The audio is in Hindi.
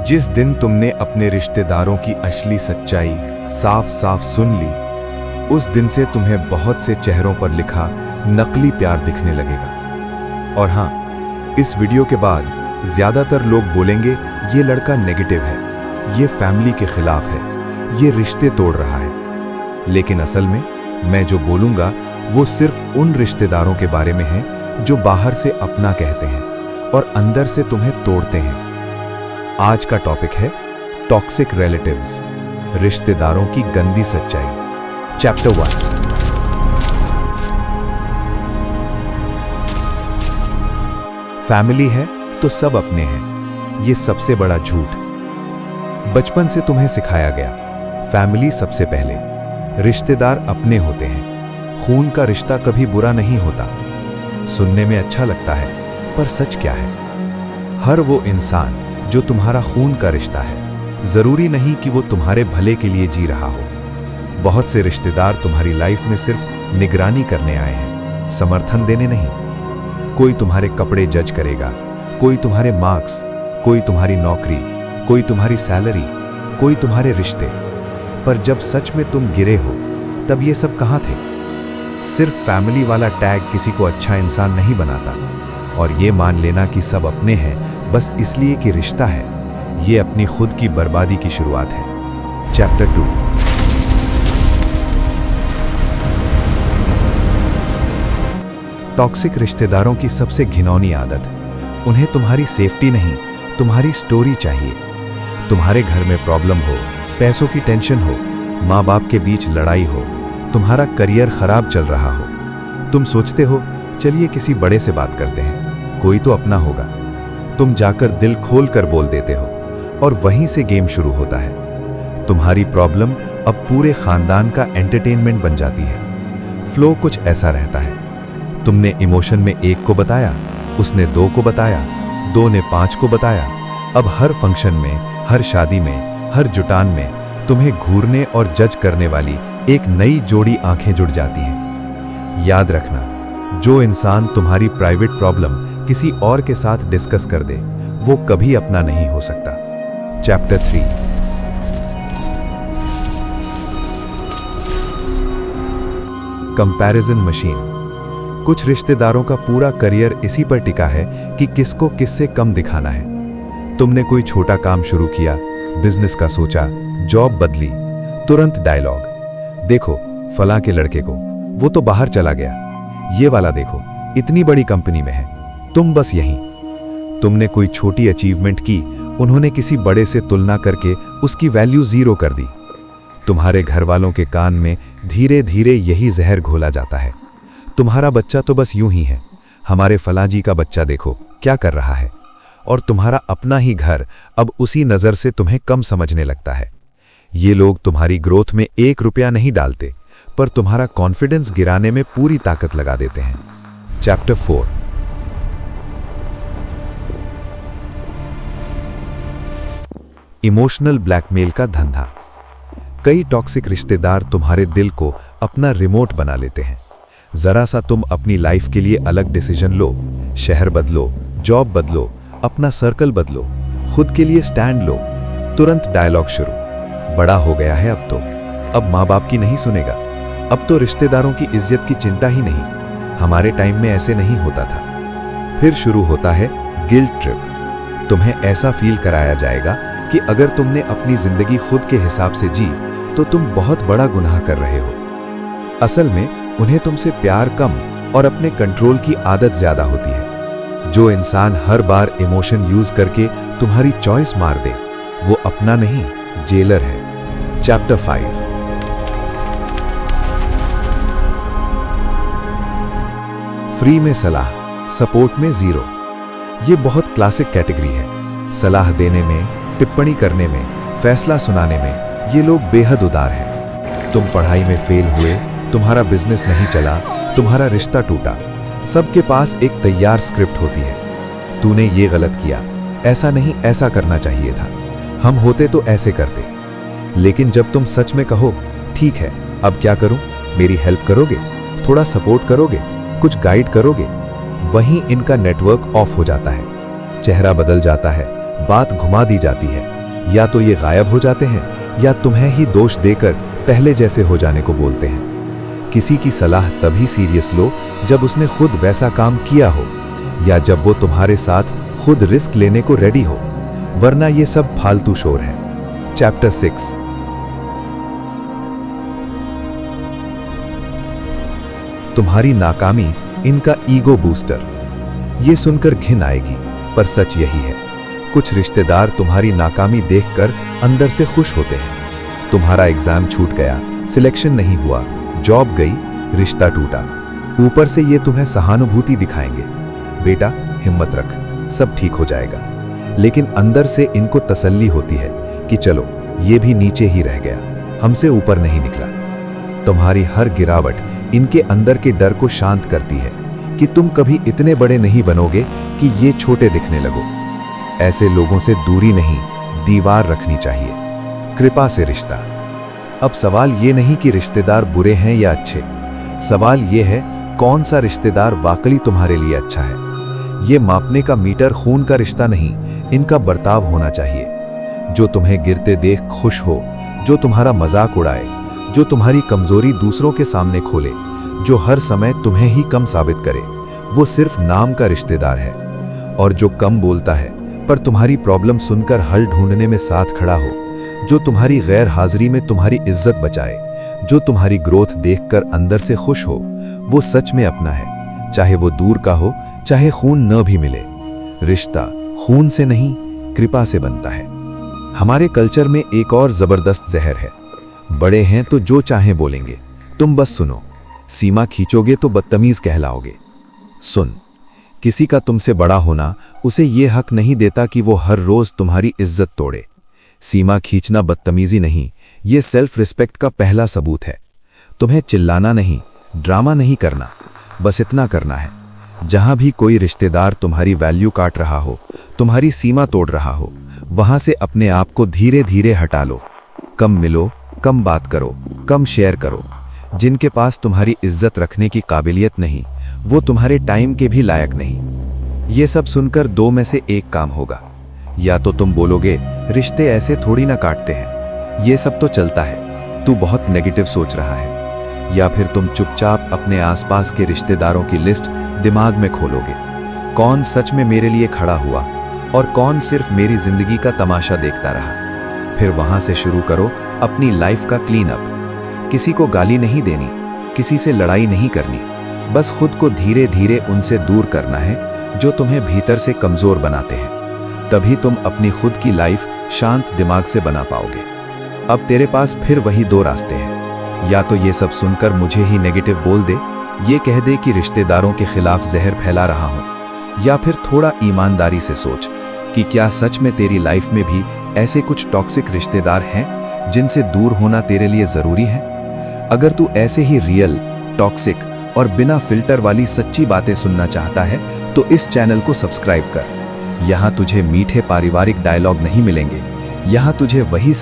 जिस दिन तुमने अपने रिश्तेदारों की असली सच्चाई साफ साफ सुन ली, उस दिन से तुम्हें बहुत से चेहरों पर लिखा नकली प्यार दिखने लगेगा। और हाँ, इस वीडियो के बाद ज्यादातर लोग बोलेंगे ये लड़का नेगेटिव है, ये फैमिली के खिलाफ है, ये रिश्ते तोड़ रहा है। लेकिन असल में मैं जो बोलूंगा वो सिर्फ उन रिश्तेदारों के बारे में है जो बाहर से अपना कहते हैं और अंदर से तुम्हें तोड़ते हैं। आज का टॉपिक है टॉक्सिक रिलेटिव्स, रिश्तेदारों की गंदी सच्चाई। चैप्टर 1। फैमिली है तो सब अपने हैं, ये सबसे बड़ा झूठ। बचपन से तुम्हें सिखाया गया फैमिली सबसे पहले, रिश्तेदार अपने होते हैं, खून का रिश्ता कभी बुरा नहीं होता। सुनने में अच्छा लगता है, पर सच क्या है? हर वो इंसान जो तुम्हारा खून का रिश्ता है, जरूरी नहीं कि वो तुम्हारे भले के लिए जी रहा हो। बहुत से रिश्तेदार तुम्हारी लाइफ में सिर्फ निगरानी करने आए हैं, समर्थन देने नहीं। कोई तुम्हारे कपड़े जज करेगा, कोई तुम्हारे मार्क्स, कोई तुम्हारी नौकरी, कोई तुम्हारी सैलरी, कोई तुम्हारे रिश्ते। पर जब सच में तुम गिरे हो, तब ये सब कहाँ थे? सिर्फ फैमिली वाला टैग किसी को अच्छा इंसान नहीं बनाता। और ये मान लेना कि सब अपने हैं बस इसलिए कि रिश्ता है, ये अपनी खुद की बर्बादी की शुरुआत है। चैप्टर 2। टॉक्सिक रिश्तेदारों की सबसे घिनौनी आदत, उन्हें तुम्हारी सेफ्टी नहीं, तुम्हारी स्टोरी चाहिए। तुम्हारे घर में प्रॉब्लम हो, पैसों की टेंशन हो, माँ बाप के बीच लड़ाई हो, तुम्हारा करियर खराब चल रहा हो, तुम सोचते हो चलिए किसी बड़े से बात करते हैं, कोई तो अपना होगा। तुम जाकर दिल खोल कर बोल देते हो और वहीं से गेम शुरू होता है। तुम्हारी प्रॉब्लम अब पूरे खानदान का एंटरटेनमेंट बन जाती है। फ्लो कुछ ऐसा रहता है, तुमने इमोशन में एक को बताया, उसने 2 को बताया, 2 ने 5 को बताया। अब हर फंक्शन में, हर शादी में, हर जुटान में तुम्हें घूरने और जज करने वाली एक नई जोड़ी आंखें जुड़ जाती हैं। याद रखना, जो इंसान तुम्हारी प्राइवेट प्रॉब्लम किसी और के साथ डिस्कस कर दे, वो कभी अपना नहीं हो सकता। चैप्टर 3। Comparison machine. कुछ रिश्तेदारों का पूरा करियर इसी पर टिका है कि किसको किससे कम दिखाना है। तुमने कोई छोटा काम शुरू किया, बिजनेस का सोचा, जॉब बदली, तुरंत डायलॉग, देखो फलां के लड़के को, वो तो बाहर चला गया, ये वाला देखो इतनी बड़ी कंपनी में है, तुम बस यहीं। तुमने कोई छोटी अचीवमेंट की, उन्होंने किसी बड़े से तुलना करके उसकी वैल्यू 0 कर दी। तुम्हारे घर वालों के कान में धीरे धीरे यही जहर घोला जाता है, तुम्हारा बच्चा तो बस यूं ही है, हमारे फलां जी का बच्चा देखो क्या कर रहा है। और तुम्हारा अपना ही घर अब उसी नजर से तुम्हें कम समझने लगता है। ये लोग तुम्हारी ग्रोथ में 1 रुपया नहीं डालते, पर तुम्हारा कॉन्फिडेंस गिराने में पूरी ताकत लगा देते हैं। चैप्टर 4। इमोशनल ब्लैकमेल का धंधा। कई टॉक्सिक रिश्तेदार तुम्हारे दिल को अपना रिमोट बना लेते हैं। जरा सा तुम अपनी लाइफ के लिए अलग डिसीजन लो, शहर बदलो, जॉब बदलो, अपना सर्कल बदलो, खुद के लिए स्टैंड लो, तुरंत डायलॉग शुरू, बड़ा हो गया है अब माँ बाप की नहीं सुनेगा, अब तो रिश्तेदारों की इज्जत की चिंता ही नहीं, हमारे टाइम में ऐसे नहीं होता था। फिर शुरू होता है गिल्ट ट्रिप। तुम्हें ऐसा फील कराया जाएगा कि अगर तुमने अपनी जिंदगी खुद के हिसाब से जी तो तुम बहुत बड़ा गुनाह कर रहे हो। असल में उन्हें तुमसे प्यार कम और अपने कंट्रोल की आदत ज्यादा होती है। जो इंसान हर बार इमोशन यूज करके तुम्हारी चॉइस मार दे, वो अपना नहीं, जेलर है। चैप्टर 5। फ्री में सलाह, सपोर्ट में 0। ये बहुत क्लासिक कैटेगरी है। सलाह देने में, टिप्पणी करने में, फैसला सुनाने में ये लोग बेहद उदार हैं। तुम पढ़ाई में फेल हुए, तुम्हारा बिजनेस नहीं चला, तुम्हारा रिश्ता टूटा, सबके पास एक तैयार स्क्रिप्ट होती है। तूने ये गलत किया, ऐसा नहीं ऐसा करना चाहिए था, हम होते तो ऐसे करते। लेकिन जब तुम सच में कहो ठीक है अब क्या करूं, मेरी हेल्प करोगे, थोड़ा सपोर्ट करोगे, कुछ गाइड करोगे, वहीं इनका नेटवर्क ऑफ हो जाता है, चेहरा बदल जाता है, बात घुमा दी जाती है। या तो ये गायब हो जाते हैं या तुम्हें ही दोष देकर पहले जैसे हो जाने को बोलते हैं। किसी की सलाह तभी सीरियस लो जब उसने खुद वैसा काम किया हो या जब वो तुम्हारे साथ खुद रिस्क लेने को रेडी हो, वरना ये सब फालतू शोर है। चैप्टर 6। तुम्हारी नाकामी इनका ईगो बूस्टर। ये सुनकर घिन आएगी, पर सच यही है। कुछ रिश्तेदार तुम्हारी नाकामी देखकर अंदर से खुश होते हैं। तुम्हारा एग्जाम छूट गया, सिलेक्शन नहीं हुआ, जॉब गई, रिश्ता टूटा। ऊपर से ये तुम्हें सहानुभूति दिखाएंगे, बेटा हिम्मत रख, सब ठीक हो जाएगा। लेकिन अंदर से इनको तसल्ली होती है कि चलो ये भी नीचे ही रह गया, हमसे ऊपर नहीं निकला। तुम्हारी हर गिरावट इनके अंदर के डर को शांत करती है कि तुम कभी इतने बड़े नहीं बनोगे कि ये छोटे दिखने लगो। ऐसे लोगों से दूरी नहीं, दीवार रखनी चाहिए। कृपा से रिश्ता। अब सवाल ये नहीं कि रिश्तेदार बुरे हैं या अच्छे, सवाल ये है कौन सा रिश्तेदार वाकई तुम्हारे लिए अच्छा है। ये मापने का मीटर खून का रिश्ता नहीं, इनका बर्ताव होना चाहिए। जो तुम्हें गिरते देख खुश हो, जो तुम्हारा मजाक उड़ाए, जो तुम्हारी कमजोरी दूसरों के सामने खोले, जो हर समय तुम्हें ही कम साबित करे, वो सिर्फ नाम का रिश्तेदार है। और जो कम बोलता है पर तुम्हारी प्रॉब्लम सुनकर हल ढूंढने में साथ खड़ा हो, जो तुम्हारी गैर हाजिरी में तुम्हारी इज्जत बचाए, जो तुम्हारी ग्रोथ देखकर अंदर से खुश हो, वो सच में अपना है, चाहे वो दूर का हो, चाहे खून न भी मिले। रिश्ता खून से नहीं, कृपा से बनता है। हमारे कल्चर में एक और जबरदस्त जहर है। बड़े हैं तो जो चाहें बोलेंगे, तुम बस सुनो। सीमा खींचोगे तो बदतमीज कहलाओगे। सुन, किसी का तुमसे बड़ा होना उसे ये हक नहीं देता कि वो हर रोज तुम्हारी इज्जत तोड़े। सीमा खींचना बदतमीजी नहीं, ये सेल्फ रिस्पेक्ट का पहला सबूत है। तुम्हें चिल्लाना नहीं, ड्रामा नहीं करना, बस इतना करना है, जहां भी कोई रिश्तेदार तुम्हारी वैल्यू काट रहा हो, तुम्हारी सीमा तोड़ रहा हो, वहां से अपने आप को धीरे धीरे हटा लो। कम मिलो, कम बात करो, कम शेयर करो। जिनके पास तुम्हारी इज्जत रखने की काबिलियत नहीं, वो तुम्हारे टाइम के भी लायक नहीं। ये सब सुनकर दो में से एक काम होगा। या तो तुम बोलोगे रिश्ते ऐसे थोड़ी ना काटते हैं, ये सब तो चलता है, तू बहुत नेगेटिव सोच रहा है। या फिर तुम चुपचाप अपने आसपास के रिश्तेदारों की लिस्ट दिमाग में खोलोगे। कौन सच में मेरे लिए खड़ा हुआ और कौन सिर्फ मेरी जिंदगी का तमाशा देखता रहा। फिर वहां से शुरू करो अपनी लाइफ का क्लीन अप। किसी को गाली नहीं देनी, किसी से लड़ाई नहीं करनी, बस खुद को धीरे धीरे उनसे दूर करना है जो तुम्हें भीतर से कमजोर बनाते हैं। तभी तुम अपनी खुद की लाइफ शांत दिमाग से बना पाओगे। अब तेरे पास फिर वही दो रास्ते हैं। या तो ये सब सुनकर मुझे ही नेगेटिव बोल दे, ये कह दे कि रिश्तेदारों के खिलाफ जहर फैला रहा हूं, या फिर थोड़ा ईमानदारी से सोच कि क्या सच में तेरी लाइफ में भी ऐसे कुछ टॉक्सिक रिश्तेदार हैं जिनसे दूर होना तेरे लिए जरूरी है। अगर तू ऐसे ही रियल, टॉक्सिक और बिना फिल्टर वाली सच्ची बातें सुनना चाहता है तो इस चैनल को सब्सक्राइब कर। यहाँ तुझे मीठे पारिवारिक डायलॉग नहीं मिलेंगे, यहाँ तुझे वही